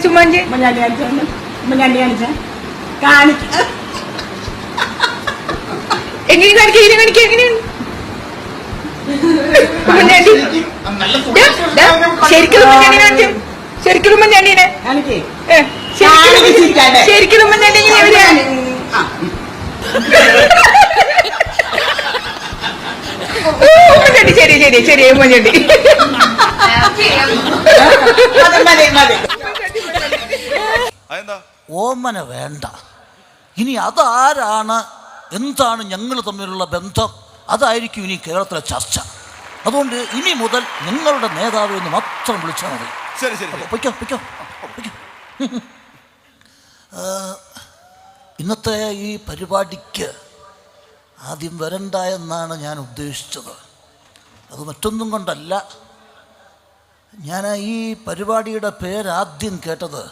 ചുമ്മാഞ്ചി ഉമ്മൻചാണ്ടി കാണിച്ചോണ്ട് ഉമ്മൻചാണ്ടി കാണിച്ച കാണിക്ക എങ്ങനെ കാണിക്കുക ഇതിനെ കാണിക്കുക എങ്ങനെയാണ് ഉമ്മൻചാണ്ടി ശരിക്കും ഉമ്മൻചാണ്ടി കാണിച്ചു ശരിക്കും ഉമ്മൻചാണ്ടീനെ കാണിക്കേ ശരിക്കും ഉമ്മൻചാണ്ടി എങ്ങനെയാ വരിക ഉമ്മൻചാണ്ടി ശരി ശരി ശരി ഉമ്മൻചാണ്ടി ഓമന വേണ്ട. ഇനി അതാരാണ്, എന്താണ് ഞങ്ങൾ തമ്മിലുള്ള ബന്ധം, അതായിരിക്കും ഇനി കേരളത്തിലെ ചർച്ച. അതുകൊണ്ട് ഇനി മുതൽ നിങ്ങളുടെ നേതാവ് എന്ന് മാത്രം വിളിച്ചാൽ മതി. പൊയ്ക്കോ പൊയ്ക്കോ പൊയ്ക്കോ. ഇന്നത്തെ ഈ പരിപാടിക്ക് ആദ്യം വരണ്ട എന്നാണ് ഞാൻ ഉദ്ദേശിച്ചത്. അത് മറ്റൊന്നും കൊണ്ടല്ല. ഞാൻ ഈ പരിപാടിയുടെ പേരാദ്യം കേട്ടത്